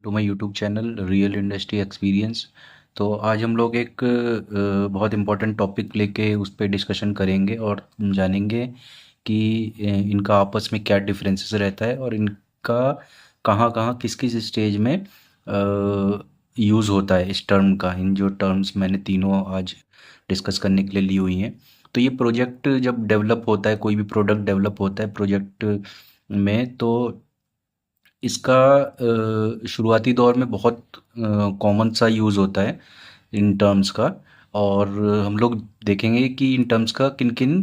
To my YouTube channel real industry experience. तो आज हम लोग एक बहुत इम्पोर्टेंट टॉपिक लेके उस पर डिस्कशन करेंगे और जानेंगे कि इनका आपस में क्या डिफरेंसेस रहता है और इनका कहाँ कहाँ किस किस स्टेज में यूज़ होता है इस टर्म का। इन जो टर्म्स मैंने तीनों आज डिस्कस करने के लिए ली हुई हैं। तो ये प्रोजेक्ट जब डेवलप होता है, कोई भी प्रोडक्ट डेवलप होता है प्रोजेक्ट में, तो इसका शुरुआती दौर में बहुत कॉमन सा यूज़ होता है इन टर्म्स का। और हम लोग देखेंगे कि इन टर्म्स का किन किन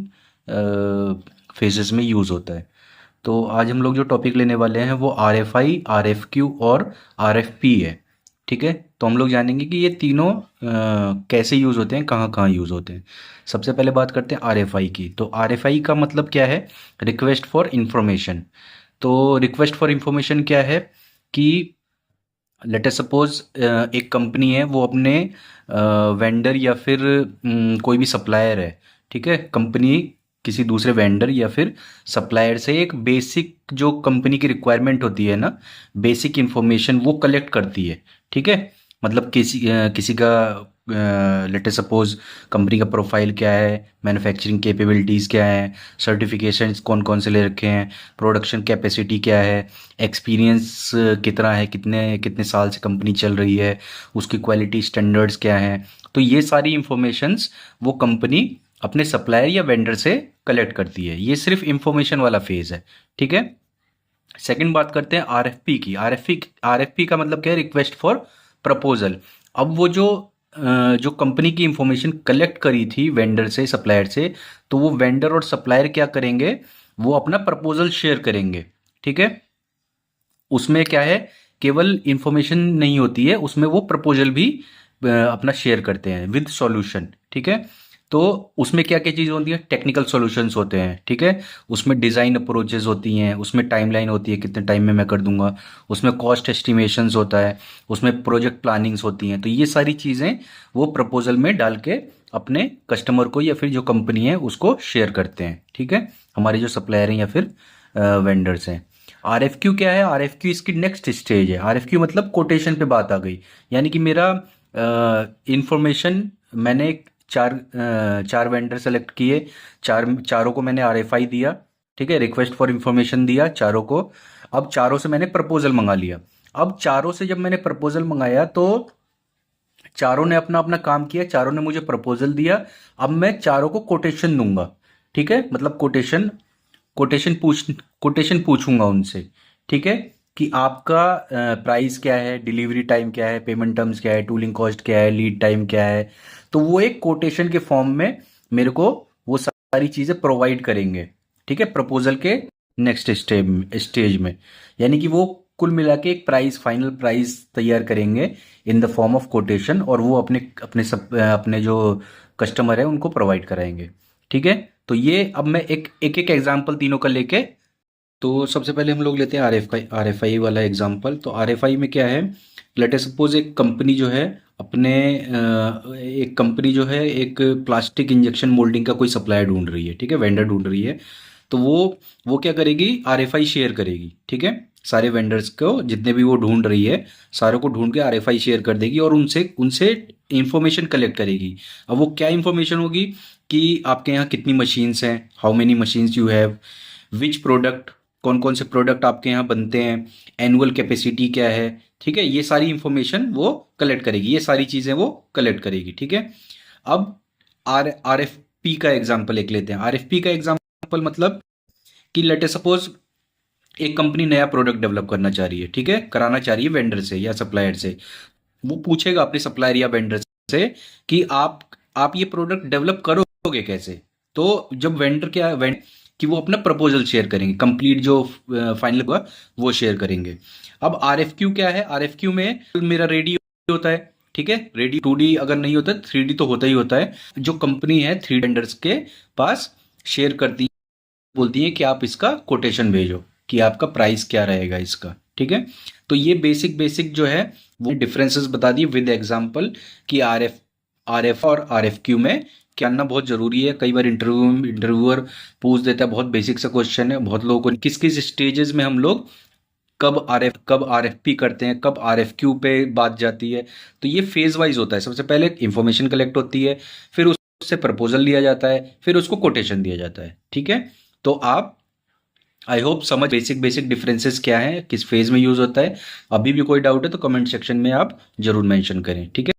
फेजेस में यूज़ होता है। तो आज हम लोग जो टॉपिक लेने वाले हैं वो R F I, R F Q और आर एफ पी है। ठीक है, तो हम लोग जानेंगे कि ये तीनों कैसे यूज़ होते हैं, कहाँ कहाँ यूज़ होते हैं। सबसे पहले बात करते हैं आर एफ आई की। तो आर एफ आई का मतलब क्या है? Request for information. तो रिक्वेस्ट फॉर इंफॉर्मेशन क्या है कि लेट अस सपोज एक कंपनी है, वो अपने वेंडर या फिर कोई भी सप्लायर है। ठीक है, कंपनी किसी दूसरे वेंडर या फिर सप्लायर से एक बेसिक जो कंपनी की रिक्वायरमेंट होती है ना, बेसिक इंफॉर्मेशन वो कलेक्ट करती है। ठीक है, मतलब किसी का लेट अस सपोज कंपनी का प्रोफाइल क्या है, मैन्युफैक्चरिंग कैपेबिलिटीज़ क्या है, सर्टिफिकेशंस कौन कौन से ले रखे हैं, प्रोडक्शन कैपेसिटी क्या है, एक्सपीरियंस कितना है, कितने कितने साल से कंपनी चल रही है, उसकी क्वालिटी स्टैंडर्ड्स क्या हैं। तो ये सारी इंफॉर्मेशंस वो कंपनी अपने सप्लायर या वेंडर से कलेक्ट करती है। ये सिर्फ इंफॉर्मेशन वाला फेज है। ठीक है, सेकंड बात करते हैं आरएफपी की। आरएफपी का मतलब क्या है? Request for proposal. अब वो जो कंपनी की इंफॉर्मेशन कलेक्ट करी थी वेंडर से, सप्लायर से, तो वो वेंडर और सप्लायर क्या करेंगे? वो अपना प्रपोजल शेयर करेंगे। ठीक है, उसमें क्या है, केवल इंफॉर्मेशन नहीं होती है, उसमें वो प्रपोजल भी अपना शेयर करते हैं विद सॉल्यूशन। ठीक है, तो उसमें क्या क्या चीज़ होती है? टेक्निकल सॉल्यूशंस होते हैं। ठीक है, उसमें डिज़ाइन अप्रोचेस होती हैं, उसमें टाइमलाइन होती है, कितने टाइम में मैं कर दूंगा, उसमें कॉस्ट एस्टिमेशंस होता है, उसमें प्रोजेक्ट प्लानिंग्स होती हैं। तो ये सारी चीज़ें वो प्रपोजल में डाल के अपने कस्टमर को या फिर जो कंपनी है उसको शेयर करते हैं। ठीक है, हमारे जो सप्लायर हैं या फिर वेंडर्स हैं। आर एफ क्यू क्या है? आर एफ क्यू इसकी नेक्स्ट स्टेज है। आर एफ क्यू मतलब कोटेशन पे बात आ गई। यानी कि मेरा इंफॉर्मेशन, मैंने चार वेंडर सेलेक्ट किए, चारों को मैंने आर एफ आई दिया। ठीक है, रिक्वेस्ट फॉर इंफॉर्मेशन दिया चारों को। अब चारों से मैंने प्रपोजल मंगा लिया। अब चारों से जब मैंने प्रपोजल मंगाया तो चारों ने अपना अपना काम किया, चारों ने मुझे प्रपोजल दिया। अब मैं चारों को कोटेशन दूंगा। ठीक है, मतलब कोटेशन पूछूंगा उनसे। ठीक है, कि आपका प्राइस क्या है, डिलीवरी टाइम क्या है, पेमेंट टर्म्स क्या है, टूलिंग कॉस्ट क्या है, लीड टाइम क्या है। तो वो एक कोटेशन के फॉर्म में मेरे को वो सारी चीज़ें प्रोवाइड करेंगे। ठीक है, प्रपोजल के नेक्स्ट स्टेज में। यानी कि वो कुल मिला के एक प्राइस, फाइनल प्राइस तैयार करेंगे in the form of quotation, और वो अपने जो कस्टमर है उनको प्रोवाइड कराएंगे। ठीक है, तो ये अब मैं एक एक एक एग्जांपल तीनों का लेके। तो सबसे पहले हम लोग लेते हैं आर एफ आई वाला एग्जांपल। तो आर एफ आई में क्या है? लेट अस सपोज एक कंपनी जो है एक कंपनी जो है एक प्लास्टिक इंजेक्शन मोल्डिंग का कोई सप्लायर ढूंढ रही है। ठीक है, वेंडर ढूंढ रही है। तो वो क्या करेगी? आर एफ आई शेयर करेगी। ठीक है, सारे वेंडर्स को जितने भी वो ढूंढ रही है, सारों को ढूंढ के आर एफ आई शेयर कर देगी और उनसे उनसे इंफॉर्मेशन कलेक्ट करेगी। अब वो क्या इंफॉर्मेशन होगी कि आपके यहाँ कितनी मशीन्स हैं, how many machines you have, which product, कौन कौन से प्रोडक्ट आपके यहाँ बनते हैं, एनुअल कैपेसिटी क्या है। ठीक है, ये सारी इंफॉर्मेशन वो कलेक्ट करेगी, ये सारी चीज़ें वो कलेक्ट करेगी। ठीक है, अब आर एफ पी का एग्जाम्पल एक लेते हैं। आर एफ पी का एग्जाम्पल मतलब कि लेट सपोज एक कंपनी नया प्रोडक्ट डेवलप करना चाह रही है। ठीक है, कराना चाह रही है वेंडर से या सप्लायर से। वो पूछेगा अपने सप्लायर या वेंडर से कि आप ये प्रोडक्ट डेवलप करोगे कैसे। तो जब वेंडर क्या कि वो अपना प्रपोजल शेयर करेंगे, कंप्लीट जो फाइनल हुआ वो शेयर करेंगे। अब आर एफ क्यू क्या है? आर एफ क्यू में मेरा रेडी होता है। ठीक है, रेडी 2D अगर नहीं होता 3D तो होता ही होता है। जो कंपनी है 3 वेंडर्स के पास शेयर करती है, बोलती है कि आप इसका कोटेशन भेजो कि आपका प्राइस क्या रहेगा इसका। ठीक है, तो ये बेसिक बेसिक जो है वो डिफरेंसेस बता दिए विद एग्जांपल कि आर एफ और आर एफ क्यू में क्या जानना बहुत जरूरी है। कई बार इंटरव्यूअर पूछ देता है, बहुत बेसिक सा क्वेश्चन है, बहुत लोगों को किस किस स्टेजेस में हम लोग कब आरएफपी करते हैं, कब आरएफक्यू पे बात जाती है। तो ये फेज वाइज होता है। सबसे पहले इंफॉर्मेशन कलेक्ट होती है, फिर उससे प्रपोजल लिया जाता है, फिर उसको कोटेशन दिया जाता है। ठीक है, तो आप आई होप समझ बेसिक बेसिक डिफरेंसेस क्या है, किस फेज में यूज होता है। अभी भी कोई डाउट है तो कमेंट सेक्शन में आप जरूर मेंशन करें। ठीक है।